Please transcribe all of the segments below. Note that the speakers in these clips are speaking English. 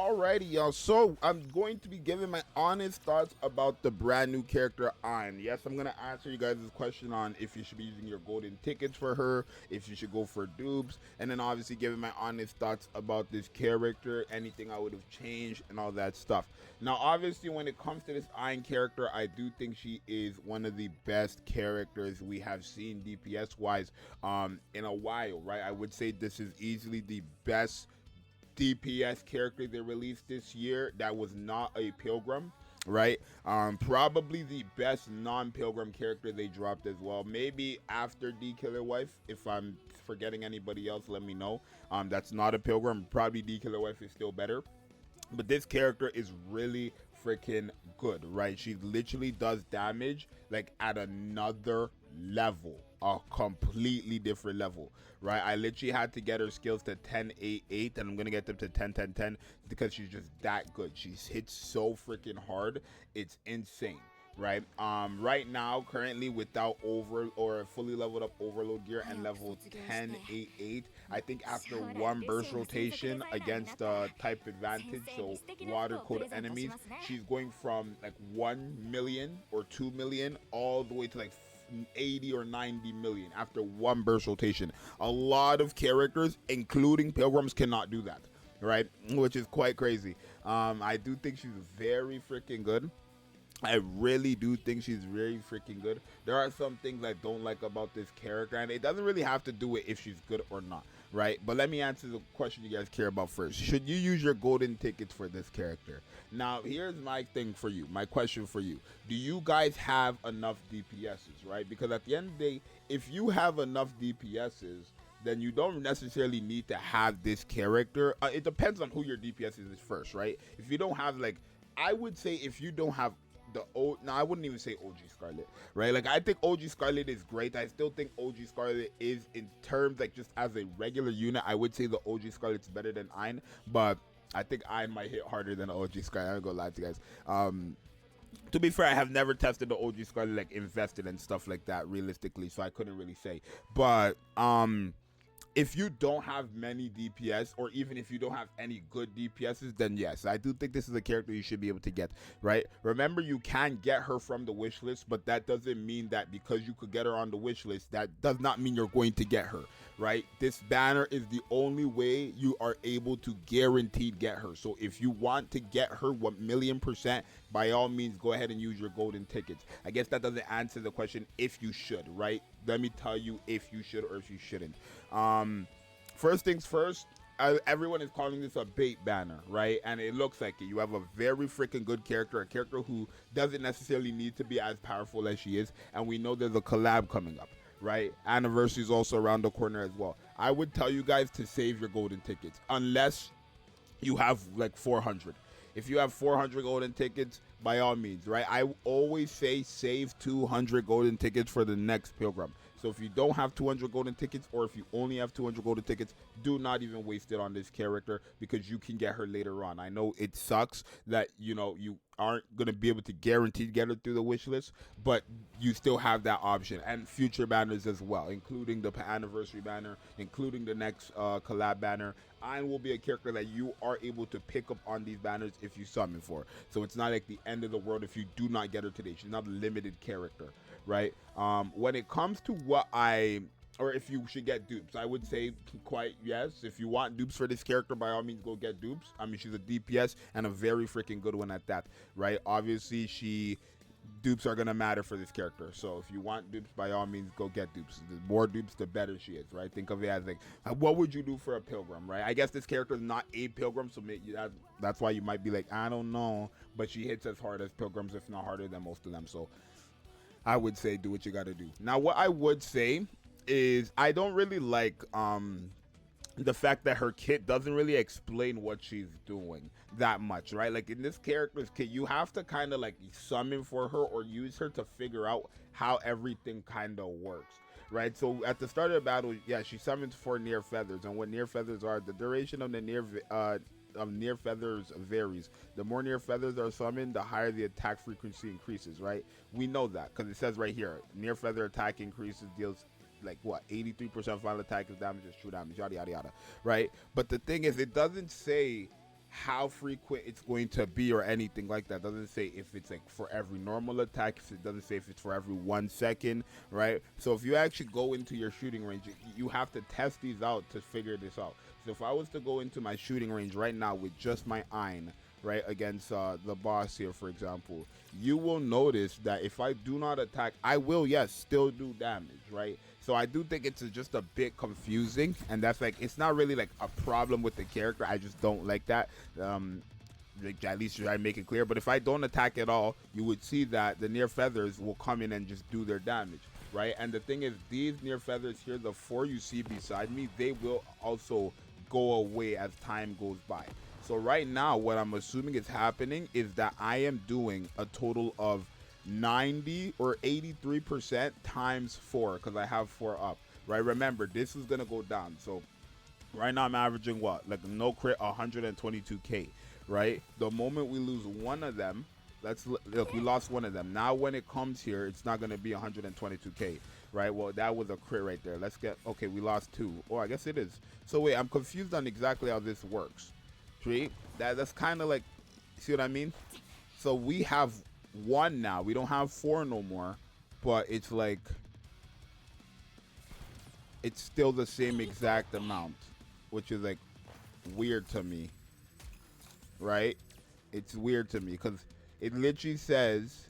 Alrighty, y'all. So I'm going to be giving my honest thoughts about the brand new character Ein. Yes, I'm gonna answer you guys' question on if you should be using your golden tickets for her, if you should go for dupes, and then obviously giving my honest thoughts about this character, anything I would have changed, and all that stuff. Now, obviously, when it comes to this Ein character, I do think she is one of the best characters we have seen DPS wise in a while, right? I would say this is easily the best DPS character they released this year that was not a pilgrim, right? Probably the best non-pilgrim character they dropped as well. Maybe after D Killer Wife. If I'm forgetting anybody else, let me know. That's not a pilgrim. Probably D Killer Wife is still better. But this character is really freaking good, right? She literally does damage like at another level, a completely different level, right? I literally had to get her skills to 10-8-8, and I'm gonna get them to 10-10-10 because she's just that good. She hits so freaking hard, it's insane, right? Right now, currently without over or fully leveled up overload gear and level 10-8-8, I think after one burst rotation against type advantage, so water code enemies, she's going from like 1 million or 2 million all the way to like 80 or 90 million after one burst rotation. A lot of characters, including pilgrims, cannot do that, right? Which is quite crazy. I do think she's very freaking good. I really do think she's very freaking good. There are some things I don't like about this character, and it doesn't really have to do with if she's good or not, right? But let me answer the question you guys care about first. Should you use your golden tickets for this character? Now, here's my thing for you, my question for you. Do you guys have enough DPSs, right? Because at the end of the day, if you have enough DPSs, then you don't necessarily need to have this character. It depends on who your DPS is first, right? If you don't have, like, I would say if you don't have I wouldn't even say OG Scarlet, right? Like, I think OG Scarlet is great. I still think OG Scarlet is, in terms like just as a regular unit, I would say the OG Scarlet's better than Ein, but I think Ein might hit harder than OG Scarlet. I'm not gonna lie to you guys. To be fair, I have never tested the OG Scarlet, like invested and stuff like that realistically, so I couldn't really say. But if you don't have many DPS, or even if you don't have any good DPSs, then yes, I do think this is a character you should be able to get, right? Remember, you can get her from the wish list, but that doesn't mean that because you could get her on the wish list, that does not mean you're going to get her, right? This banner is the only way you are able to guaranteed get her. So if you want to get her 1,000,000%, by all means, go ahead and use your golden tickets. I guess that doesn't answer the question if you should, right? Let me tell you if you should or if you shouldn't. First things first, everyone is calling this a bait banner, right? And it looks like it. You have a very freaking good character, a character who doesn't necessarily need to be as powerful as she is, and we know there's a collab coming up, right? Anniversary is also around the corner as well. I would tell you guys to save your golden tickets unless you have like 400. If you have 400 golden tickets, by all means, right? I always say save 200 golden tickets for the next pilgrim. So if you don't have 200 golden tickets, or if you only have 200 golden tickets, do not even waste it on this character, because you can get her later on. I know it sucks that, you know, you aren't going to be able to guarantee to get her through the wish list, but you still have that option, and future banners as well, including the anniversary banner, including the next collab banner. Ein will be a character that you are able to pick up on these banners if you summon for. So it's not like the end of the world if you do not get her today. She's not a limited character, right? When it comes to or if you should get dupes, I would say quite yes. If you want dupes for this character, by all means, go get dupes. I mean, she's a DPS and a very freaking good one at that, right? Obviously, dupes are gonna matter for this character. So if you want dupes, by all means, go get dupes. The more dupes, the better she is, right? Think of it as like, what would you do for a pilgrim, right? I guess this character is not a pilgrim, so maybe that's why you might be like, I don't know, but she hits as hard as pilgrims, if not harder than most of them. So I would say do what you gotta do. Now, what I would say is I don't really like the fact that her kit doesn't really explain what she's doing that much, right? Like, in this character's kit, you have to kind of like summon for her or use her to figure out how everything kind of works, right? So at the start of the battle, yeah, she summons 4 near feathers, and what near feathers are, the duration of the near feathers varies. The more near feathers are summoned, the higher the attack frequency increases, right? We know that because it says right here, near feather attack increases, deals like what, 83% final attack is damage is true damage, yada yada yada, right? But the thing is, it doesn't say how frequent it's going to be or anything like that. Doesn't say if it's like for every normal attack. It doesn't say if it's for every 1 second, right? So if you actually go into your shooting range, you have to test these out to figure this out. So if I was to go into my shooting range right now with just my Ein, right, against the boss here, for example, you will notice that if I do not attack, I will, yes, still do damage, right? So I do think it's just a bit confusing, and that's like, it's not really like a problem with the character. I just don't like that. Like, at least I make it clear. But if I don't attack at all, you would see that the near feathers will come in and just do their damage, right? And the thing is, these near feathers here, the 4 you see beside me, they will also go away as time goes by. So right now, what I'm assuming is happening is that I am doing a total of 90 or 83% times 4, because I have 4 up, right? Remember, this is gonna go down. So right now I'm averaging what, like no crit, 122k, right? The moment we lose one of them, look, we lost one of them. Now when it comes here, it's not gonna be 122k, right? Well, that was a crit right there. Let's get, okay, we lost 2. Oh, I guess it is. So wait, I'm confused on exactly how this works. See, that's kind of like, see what I mean? So we have 1 now. We don't have 4 no more, but it's like, it's still the same exact amount, which is like weird to me, right? It's weird to me because it literally says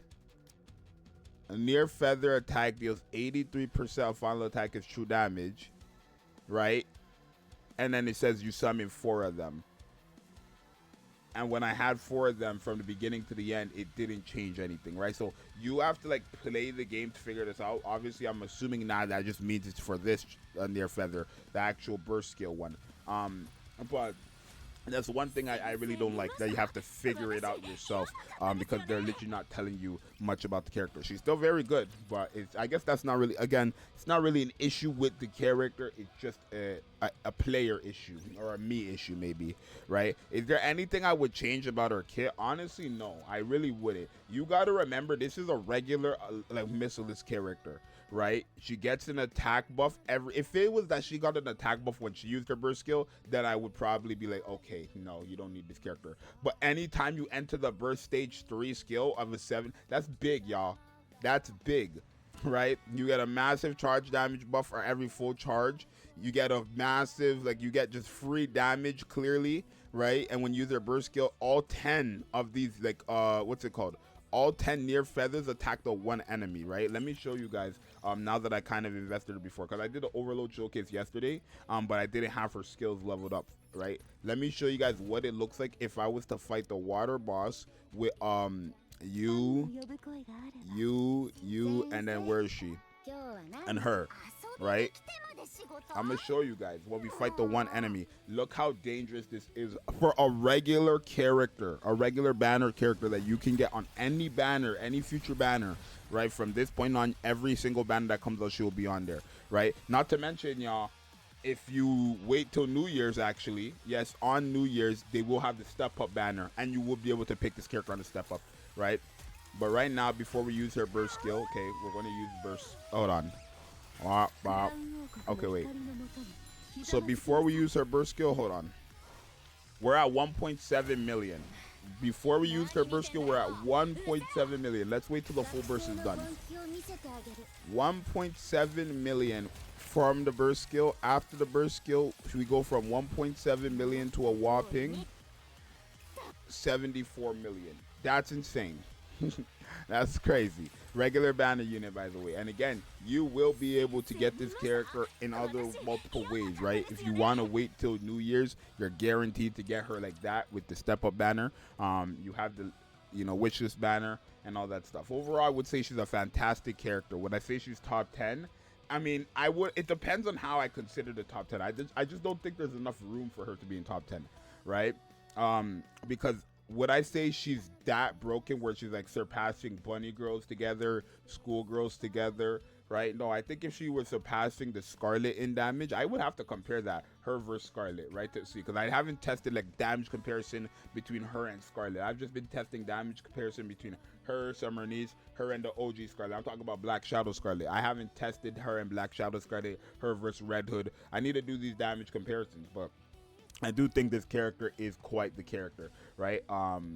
a near feather attack deals 83% of final attack is true damage, right? And then it says you summon 4 of them. And when I had 4 of them from the beginning to the end, it didn't change anything, right? So you have to like play the game to figure this out. Obviously, I'm assuming now that just means it's for this near feather, the actual burst skill one. But that's one thing I really don't like, that you have to figure it out yourself, because they're literally not telling you much about the character. She's still very good, but I guess that's not really, again, it's not really an issue with the character. It's just a player issue, or a me issue maybe, right? Is there anything I would change about her kit? Honestly, no, I really wouldn't. You got to remember, this is a regular like missileless character, right? She gets an attack buff if it was that she got an attack buff when she used her burst skill, then I would probably be like, okay, no, you don't need this character. But anytime you enter the burst stage 3 skill of a 7, that's big, y'all. That's big, right? You get a massive charge damage buff for every full charge. You get a massive, like, you get just free damage clearly, right? And when you use their burst skill, all 10 of these, like, what's it called? All 10 near feathers attack the 1 enemy, right? Let me show you guys, now that I kind of invested it before, because I did an overload showcase yesterday, but I didn't have her skills leveled up, right? Let me show you guys what it looks like if I was to fight the water boss with you, and then where is she? And her, right? I'm gonna show you guys when we fight the 1 enemy. Look how dangerous this is for a regular character, a regular banner character that you can get on any banner, any future banner, right? From this point on, every single banner that comes out, she will be on there, right? Not to mention, y'all, if you wait till New Year's, actually, yes, on New Year's, they will have the step up banner, and you will be able to pick this character on the step up, right? But right now, before we use her burst skill, okay, we're going to use burst. Hold on. Okay, wait. So before we use her burst skill, hold on. We're at 1.7 million. Before we use her burst skill, we're at 1.7 million. Let's wait till the full burst is done. 1.7 million from the burst skill. After the burst skill, we go from 1.7 million to a whopping 74 million. That's insane. That's crazy. Regular banner unit, by the way. And again, you will be able to get this character in other multiple ways, right? If you want to wait till New Year's, you're guaranteed to get her like that with the step up banner. You have the, wish list banner and all that stuff. Overall, I would say she's a fantastic character. Would I say she's top 10? I mean, I would. It depends on how I consider the top 10. I just don't think there's enough room for her to be in top 10, right? Because would I say she's that broken where she's like surpassing bunny girls together, school girls together, right? No, I think if she was surpassing the Scarlet in damage, I would have to compare that, her versus Scarlet, right, to see, because I haven't tested like damage comparison between her and Scarlet. I've just been testing damage comparison between her, Summer Niece, her and the OG Scarlet. I'm talking about Black Shadow Scarlet. I haven't tested her and Black Shadow Scarlet, her versus Red Hood. I need to do these damage comparisons, but I do think this character is quite the character, right?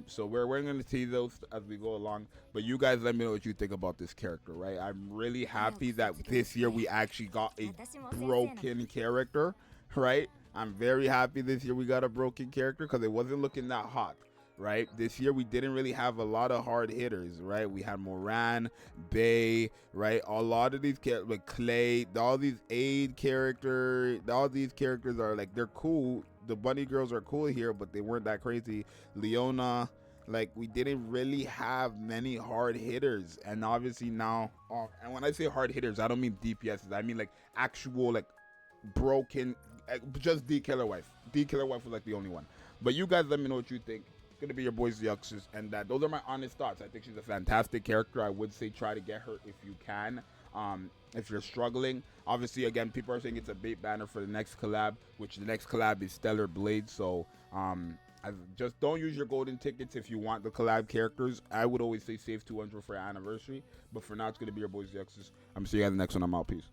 So we're going to see those as we go along. But you guys, let me know what you think about this character, right? I'm really happy that this year we actually got a broken character, right? I'm very happy this year we got a broken character because it wasn't looking that hot. Right, this year we didn't really have a lot of hard hitters. Right, we had Moran, Bay. Right, a lot of these characters, like Clay, all these aid characters, all these characters are like, they're cool. The bunny girls are cool here, but they weren't that crazy. Leona, like, we didn't really have many hard hitters, and obviously now, and when I say hard hitters, I don't mean DPSs. I mean like actual like broken. Just D Killer Wife. D Killer Wife was like the only one. But you guys, let me know what you think. Gonna be your boy Zxous, and those are my honest thoughts. I think she's a fantastic character. I would say try to get her if you can. If you're struggling, obviously, again, people are saying it's a bait banner for the next collab, which the next collab is Stellar Blade. So just don't use your golden tickets if you want the collab characters. I would always say save 200 for your anniversary, but for now, it's gonna be your boy Zxous. I'm seeing you guys in the next one. I'm out. Peace.